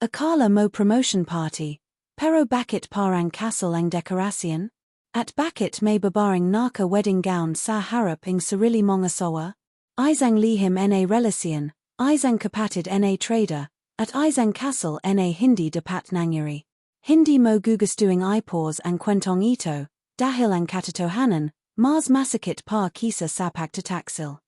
Akala mo promotion party, pero bakit parang kasal ang dekorasyon? At bakit may babaeng naka wedding gown sa harap ng sarili mong asawa? Isang lihim na relasyon, isang kapatid na trader, at isang kasal na hindi dapat nangyari. Hindi mo gugustuing ipause ang kwentong ito, dahil ang katotohanan, mas masakit pa kisa sa pagtataksil.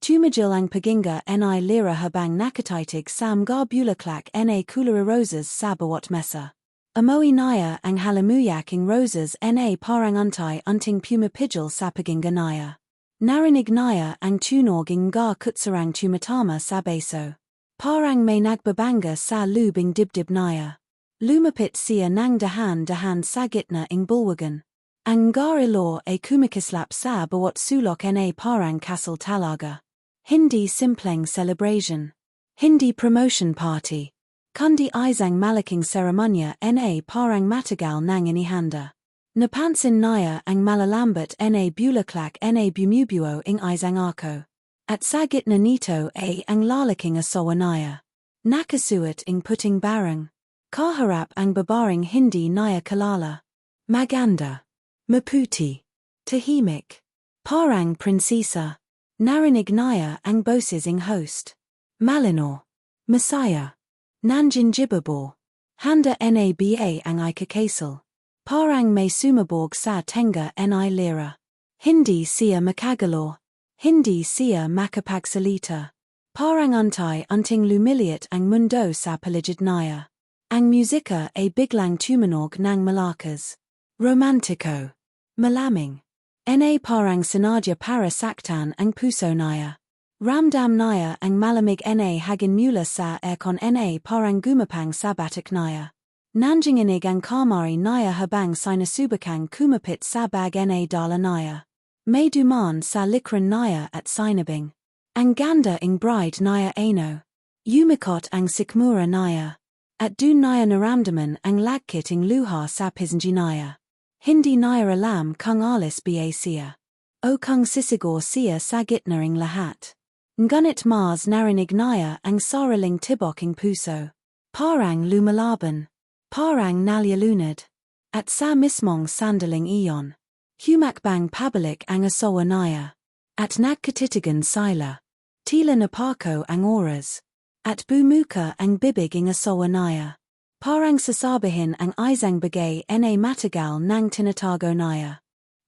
Tumigil ang paginga ni Lira habang nakatitig sa mga bulaklak na kulay roses sa bawat mesa. Amoy niya ang halamuyak ng roses na parang unting pumapigil sa paginga niya. Narinig niya ang tunog ng mga kutsarang tumatama sa beso. Parang may nagbabanga sa lubing dibdib niya. Lumapit siya ng dahan-dahan sa gitna ng bulwagan. Ang mga ilo ay kumikislap sa bawat sulok na parang kasal talaga. Hindi simpleng celebration. Hindi promotion party. Kundi isang malaking seremonya na parang matagal nang inihanda. Napansin niya ang malalambat na bulaklak na bumubuo ng isang arko. At sa gitna nito ay ang lalaking asawa niya. Nakasuot ng puting barang. Kaharap ang babaeng hindi niya kilala. Maganda. Maputi. Tahimik. Parang prinsesa. Narinig niya ang boses ng host. Malino. Masaya. Nanjinjibabo. Handa naba ang ikakasal. Parang may sumabog sa tenga ni Lira. Hindi siya makagalaw. Hindi siya makapagsalita. Parang unting lumiliit ang mundo sa paligid niya. Ang musika ay biglang tumanog ng malakas. Romantiko. Malaming. Na parang sinadya para saktan ang puso niya. Ramdam niya ang malamig na hagin mula sa aircon na parang gumapang sa batak niya. Nanjinginig ang kamari niya habang sinasubukang kumapit sa bag na dala niya. May duman sa likran niya at sinabing. Ang ganda ng bride niya ano. Yumikot ang sikmura niya. At dun niya naramdaman ang lagkit ng luha sa pisngi niya. Hindi niya alam kung alis ba siya. O kung sisigor siya sa gitna ng lahat. Ngunit mas narinig niya ang sariling tibok ng puso. Parang lumalaban. Parang nalyalunad. At sa mismong sandaling iyon. Humakbang pabalik ang asawa niya. At nagkatitigan sila. Tila napako ang oras. At bumuka ang bibig ng asawa niya. Parang sasabihin ang isang bagay na matagal nang tinatago niya.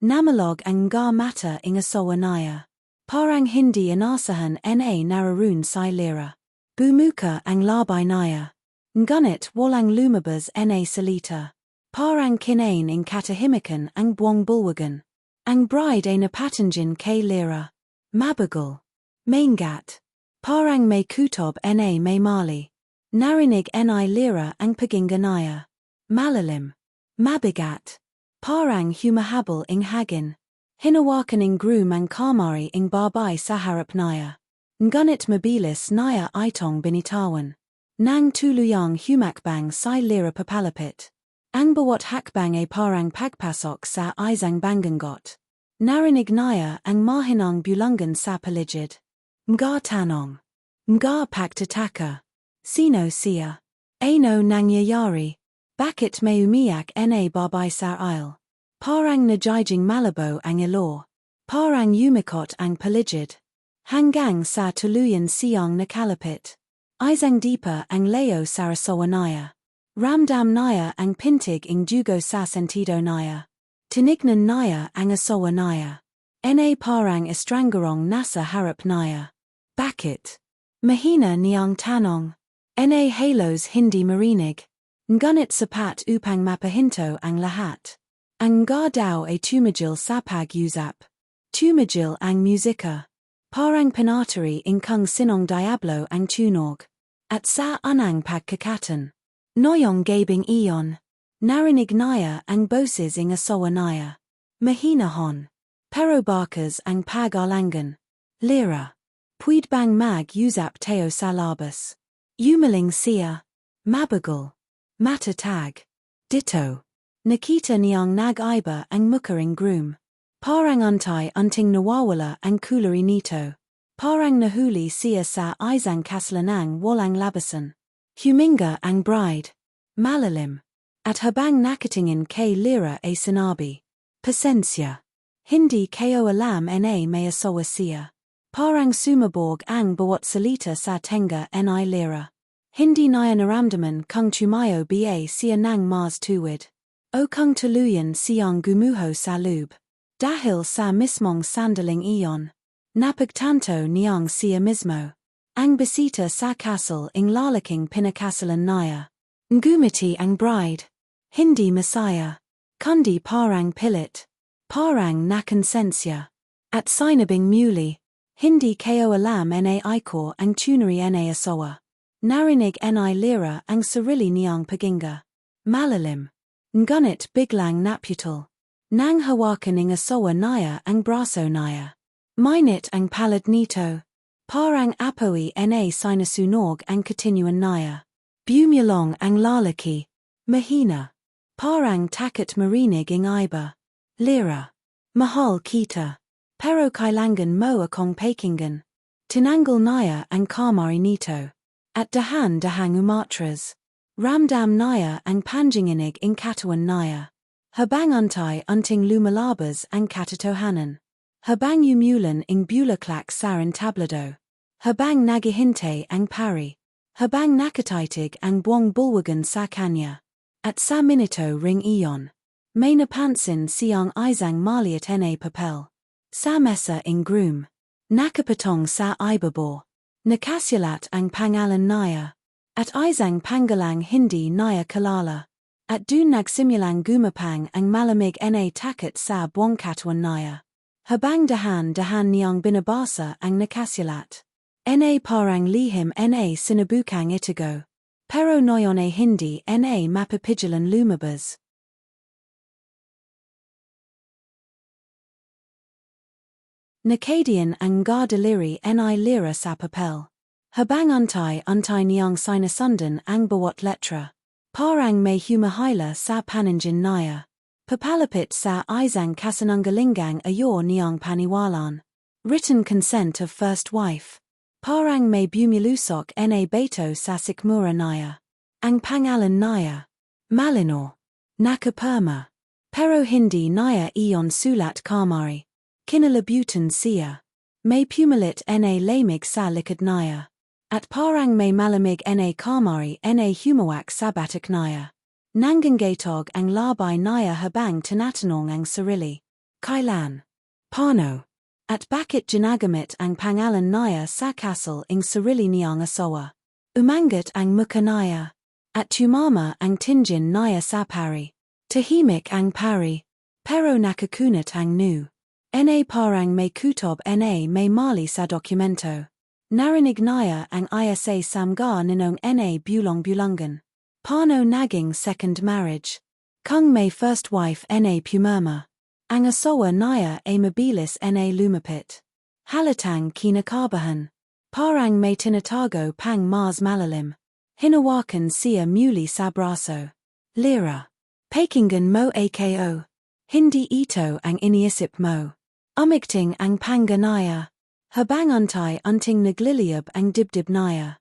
Namalog ang mga mata ng asawa niya. Parang hindi inasahan na nararun sa Lira. Bumuka ang labay niya. Ngunit walang lumabas na salita. Parang kinain ng katahimikan ang buong bulwagan. Ang bride ay napatingin kay Lira. Mabagal. Maingat. Parang may kutob na may mali. Narinig ni Lira ang paginga niya. Malalim. Mabigat. Parang humahabol ng hagin. Hinawakan ng groom ang kamari ng babae sa harap niya. Ngunit mabilis niya itong binitawan. Nang tuluyang humakbang sa Lira papalapit. Ang bawat hakbang ay parang pagpasok sa isang banganggot. Narinig niya ang mahinang bulungan sa paligid. Mga tanong. Mga pagtataka. Sino siya? Ano nangyayari? Bakit may umiyak na babae sa aisle? Parang najijing malabo ang ilo. Parang yumikot ang paligid. Hanggang sa tuluyan siyang nakalapit. Isang dipa ang leo sa asawa niya. Ramdam niya ang pintig ng dugo sa sentido niya. Tinignan niya ang asawa niya. Na parang estrangerong nasa harap niya. Bakit? Mahina niyang tanong. Na halos hindi marinig. Ngunit sapat upang mapahinto ang lahat. Ang mga daw ay tumigil sa pag-usap. Tumigil ang musika. Parang pinatari ng kung sinong diablo ang tunog. At sa unang pagkakatan. Noyong gabing iyon. Narinig niya ang boses ng asawa niya. Mahinahon. Pero bakas ang pag-alangan. Lira. Puwid bang mag-usap tayo sa labas? Umaling siya. Mabagal. Matatag. Ditto. Nakita niyang nag-iba ang mukaring groom. Parang unting nawawala ang kulay nito. Parang nahuli siya sa isang kaslanang walang labasan. Huminga ang bride. Malalim. At habang nakatingin kay Lira ay sinabi. Pasensya. Hindi ko alam na may asawa siya. Parang sumabog ang bawat salita sa tenga ni Lira. Hindi niya naramdaman kung tumayo ba siya ng mas tuwid. O kung tuluyan siyang gumuho sa loob. Dahil sa mismong sandaling iyon. Napagtanto niyang siya mismo. Ang bisita sa kasal ing lalaking pinakasalan niya. Ngumiti ang bride. Hindi masaya. Kundi parang pilit. Parang nakonsensya. At sinabing muli. Hindi ko alam na iko ang tunari na asawa. Narinig ni Lira ang sarili niyang paginga. Malalim. Ngunit biglang naputol. Nang hawakan ng asawa niya ang braso niya. Mainit ang palad nito. Parang apoy na sinusunog ang katinuan niya. Bumulong ang lalaki. Mahina. Parang takot marinig ang iba. Lira. Mahal kita. Pero kailangan mo akong pakinggan. Tinanggal niya ang kamay nito. At dahan-dahang umatras. Ramdam niya ang panginginig ang katawan niya. Habang unting lumalabas ang katotohanan. Habang umulan ing bulaklak sa entablado. Habang naghihintay ang pari. Habang nakatitig ang buong bulwagan sa kanya. At sa minito ring iyon. May napansin siyang isang maliit na papel. Sa mesa ing groom. Nakapatong sa ibaba. Nakasulat ang pangalan niya. At isang pangalang hindi niya kilala. At dun nagsimulang gumapang ang malamig na takot sa buong katawan niya. Habang dahan-dahan niyang binabasa ang nakasulat. Na parang lihim na sinubukang itago. Pero noyon ay hindi na mapapigilan lumabas. Nakadian ang daliri ni Lira sa papel. Habang antay niyang sinasundan ang bawat letra. Parang may humahila sa paningin niya. Papalapit sa isang kasanungalingang ayo niyang paniwalan. Written consent of first wife. Parang may bumulusok na beto sa sikmura niya. Ang pangalan niya. Malino. Nakapirma. Pero hindi niya iyon sulat kamari. Kinalabutan siya. May pumalit na lamig sa likod niya. At parang may malamig na kamari na humawak sa batak niya. Nangangatog ang labay niya habang tinatanong ang sarili. Kailan? Paano? At bakit ginagamit ang pangalan niya sa kasal ing sarili niyang asawa? Umangat ang mukha niya. At tumama ang tingin niya sa pari. Tahimik ang pari. Pero nakakunat ang nu. Na parang may kutob na may mali sa dokumento. Narinig niya ang isa samga ninong na bulong-bulungan. Paano naging second marriage? Kung may first wife na pumirma. Ang asawa niya ay mabilis na lumapit. Halatang kinakabahan. Parang may tinatago pang mas malalim. Hinawakan siya muli sa braso. Lira. Pakinggan mo ako. Hindi ito ang iniisip mo. Umigting ang panganaya. Habang unting nagliliyab ang dibdib niya.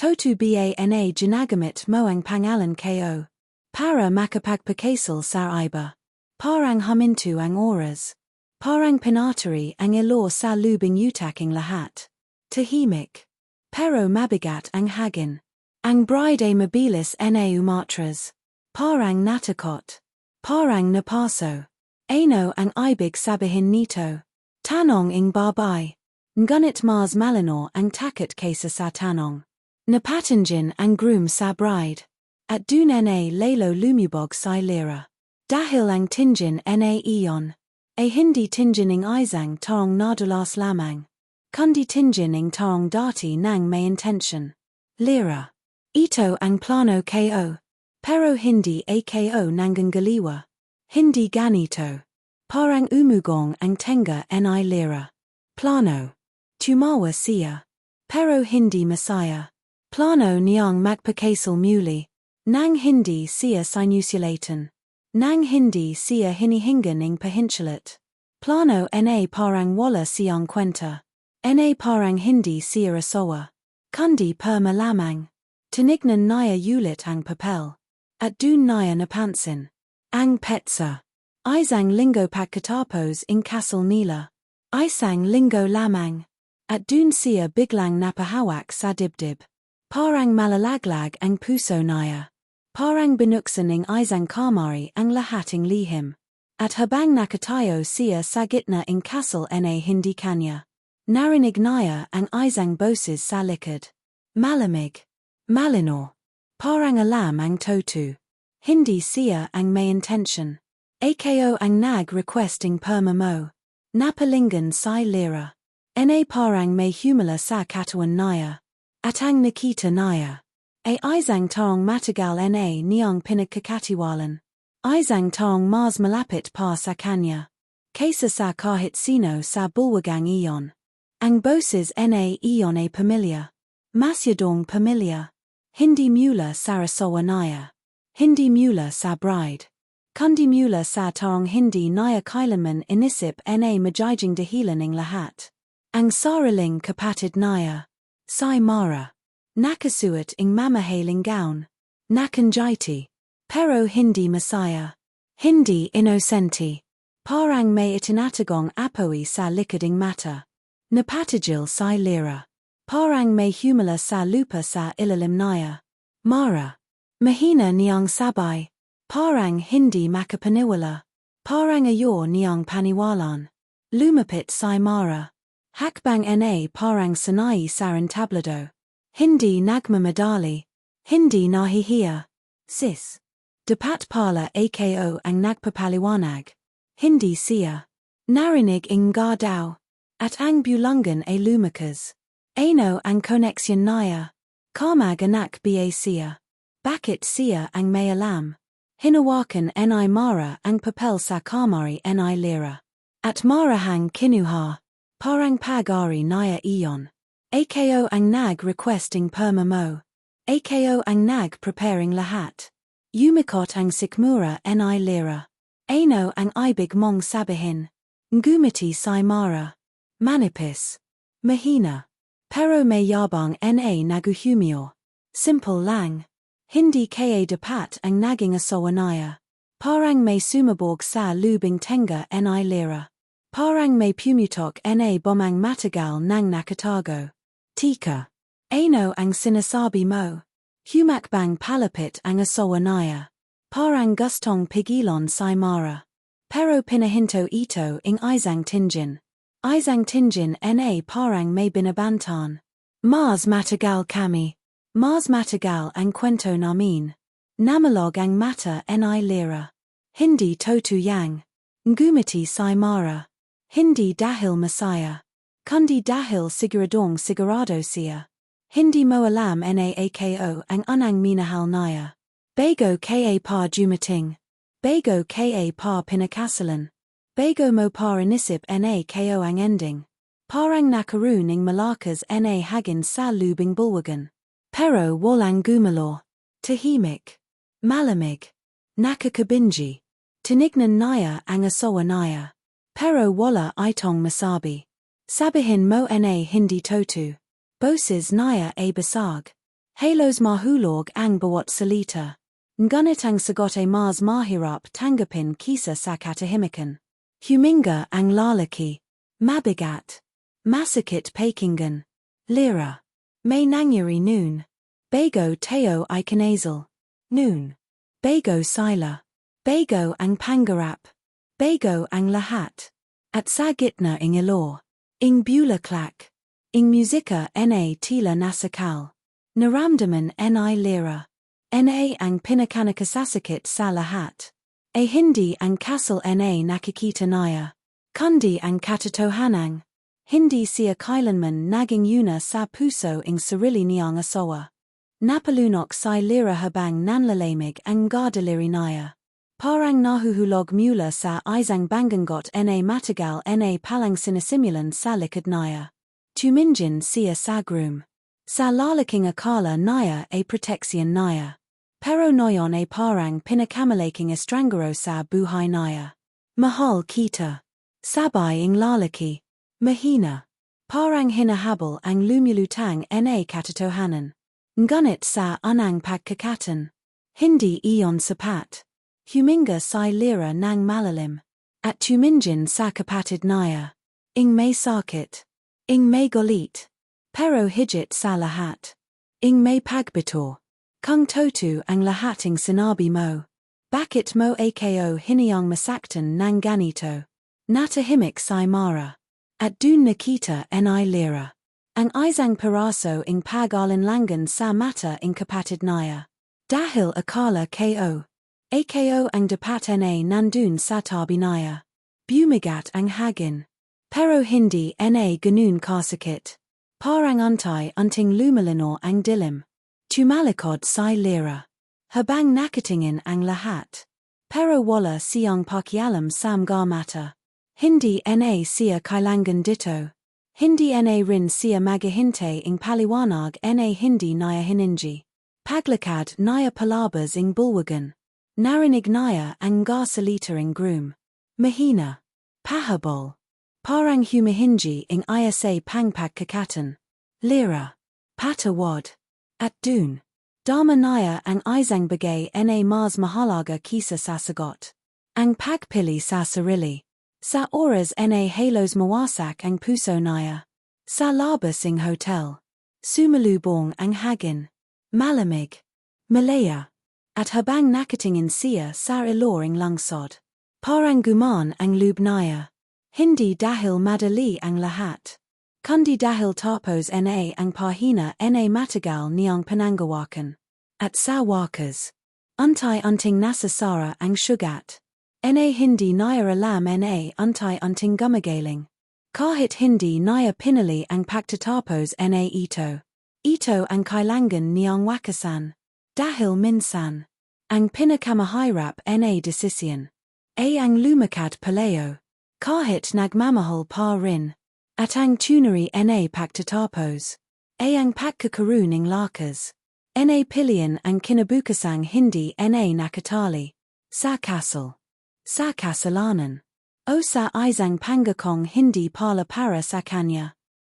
Totu ba na ginagamit mo ang pangalan ko. Para makapagpakasal sa iba. Parang huminto ang oras. Parang pinatari ang ilo sa lubing utaking lahat. Tahimik. Pero mabigat ang hagin. Ang bride ay mabilis na umatras. Parang natakot. Parang napaso. Ano ang ibig sabihin nito? Tanong ing babae. Ngunit mas malino ang takot kaysa sa tanong. Napatingin ang groom sa bride. At dun na lalo lumubog sa Lira. Dahil ang tingin na iyon. Ay hindi tingin ing isang taong nadulas lamang. Kundi tingin ing taong dati nang may intention. Lira. Ito ang plano ko. Pero hindi ako nanggaliwa. Hindi ganito. Parang umugong ang tenga ni Lira. Plano. Tumawa siya. Pero hindi masaya. Plano niyang magpakasal muli. Nang hindi siya sinusulatan. Nang hindi siya hinihingan ng pahinsalit. Plano na parang wala siyang kwenta. Na parang hindi siya asawa. Kundi perma lamang. Tinignan naya ulit ang papel. At dun naya napansin. Ang petsa. Isang linggo pagkatapos ng kasal nila. Isang linggo lamang. At dun siya biglang napahawak sa dibdib. Parang malalaglag ang puso naya. Parang binuksan ng isang kamari ang lahat ng lihim. At habang nakatayo siya sa gitna ng kasal hindi kanya. Narinig naya ang isang boses sa likod. Malamig. Malinaw. Parang alam ang totu. Hindi siya ang may intention. Ako ang nag-requesting perma mo. Napalingan si Lira. Parang may humula sa katawan naya. At ang nakita naya. Isang taong matagal niyang pinagkakatiwalan. Isang taong mas malapit pa sa kanya. Kaysa sa kahit sino sa bulwagang iyon. Ang boses iyon ay pamilya. Masyadong pamilya. Hindi mula sa asawa naya. Hindi mula sa bride. Kundi mula sa taong hindi naya kailanman inisip magiging dahilan ng lahat. Ang sariling kapatid naya. Si Mara. Nakasuot ng mamahaling gown. Nakanjiti. Pero hindi masaya. Hindi inosenti. Parang may itinatagong apoy sa likoding mata. Napatigil si Lira. Parang may humula sa lupa sa ilalim naya. Mara. Mahina niyang sabay. Parang hindi makapaniwala. Parang ayor niyang paniwalan. Lumapit si Mara. Hakbang parang sanay sa entablado. Hindi nagmamadali. Hindi nahihiya. Sis. Dapat pala ako ang nagpapaliwanag. Hindi siya. Narinig ng daw. At ang bulungan ay lumakas. Ano ang koneksyon naya? Kamag anak ba siya? Bakit siya ang may alam? Hinawakan Mara ang papel sa kamari Lira. At marahang kinuha. Parang pag-ari naya iyon. Ako ang nag-requesting perma mo. Ako ang nag-preparing lahat. Umikot ang sikmura Lira. Ano ang ibig mong sabihin? Ngumiti si Mara. Manipis. Mahina. Pero may yabang naguhumyo. Simple lang. Hindi kaya dapat ang naging asawa naya. Parang may sumabog sa lubing tenga Lira. Parang may pumutok bomang matagal nang nakatago. Tika. Ano ang sinasabi mo? Humakbang palapit ang asawa naya. Parang gustong pigilon si Mara. Pero pinahinto ito ng isang tingin. Isang tingin parang may binabantan. Mas matagal kami. Mas matagal ang kwento namin. Namalog ang mata Lira. Hindi totu yang. Ngumiti si Mara. Hindi dahil masaya. Kundi dahil sigurado siya. Hindi mo alam ako ang unang minahal naya. Bago ka pa dumating. Bago ka pa pinakasalan. Bago mo pa inisip ko ang ending. Parang nakaroon ng malakas hagin sa lubing bulwagan. Pero walang gumalo. Tahimik. Malamig. Nakakabinji. Tinignan naya ang asawa naya. Pero wala itong masabi. Sabihin mo hindi totu. Boses naya basag. Halos mahulog ang bawat salita. Ngunit ang sagot mas mahirap tanggapin kisa sa katahimikan. Huminga ang lalaki. Mabigat. Masakit pakinggan. Lira. May nangyari noon. Bago tayo ay kinasal. Noon. Bago sila. Bago ang pangarap. Bago ang lahat. At sa gitna ng ilo. Ing bulaklak. Ing musika tila nasakal. Naramdaman Lira. Ang pinakanakasasakit sa lahat. Hindi ang kasal nakikita naya. Kundi ang katotohanan. Hindi siya kailanman naging yuna sa puso ng sarili niyang asawa. Napalunok si Lira habang nanlalamig ang gadaliri naya. Parang nahuhulog mula sa isang banganggot matagal palang sinisimulan sa likod naya. Tumingin siya sa groom. Sa lalaking akala naya proteksyon naya. Pero noyon parang pinakamalaking estrangero sa buhay naya. Mahal kita. Sabay ang lalaki. Mahina. Parang hinahabol ang lumulutang katotohanan. Ngunit sa unang pagkakatan. Hindi iyon sapat. Huminga si Lira ng malalim. At tumingin sa kapatid niya. Ing may sakit. Ing may galit. Pero higit sa lahat. Ing may pagbato. Kung totoo ang lahat ng sinabi mo. Bakit mo ako hiniyang masaktan ng ganito? Natahimik si Mara. At dun nakita ni Lira. Ang isang piraso ing pag-alinlangan sa mata ing kapatid niya. Dahil akala ko. Ako ang dapat na nandun sa tabi niya. Bumigat ang hagin. Pero hindi na ganun kasakit. Parang unting lumalino ang dilim. Tumalikod si Lira. Habang nakatingin ang lahat. Pero wala siyang pakialam sa mga mata. Hindi na siya kailangan dito. Hindi na rin siya maghihintay ing paliwanag na hindi niya hiningi. Paglakad niya palabas ing bulwagan. Narinig niya ang mga salita ing groom. Mahina. Pahabol. Parang humihingi ing isa pangpagkakatan. Lira. Patawad. At dun. Dama niya ang isang bagay na mas mahalaga kisa sa sagot. Ang pagpili sa sarili. Sa oras na halos mawasak ang puso niya. Sa labas ing hotel. Sumalubong ang hagin. Malamig. Malaya. At habang nakatingin siya sa iloring lungsod. Parang guman ang loob niya. Hindi dahil madali ang lahat. Kundi dahil tapos na ang pahina na matagal niyang panangawakan. At sa wakas. Unti-unting nasasara ang sugat. Na hindi niya alam na unti-unting gumagaling. Kahit hindi niya pinili ang pagtatapos na ito. Ito ang kailangan niyang wakasan. Dahil minsan. Ang pinakamahirap na desisyon. Ay ang lumakad paleo. Kahit nagmamahal pa rin. At ang tunari na pagtatapos. Ay ang pagkakaroon ng lakas. Na pilihan ang kinabukasang hindi na nakatali. Sa kasal. Sa kasalanan. O sa isang pangakong hindi pala para sa kanya.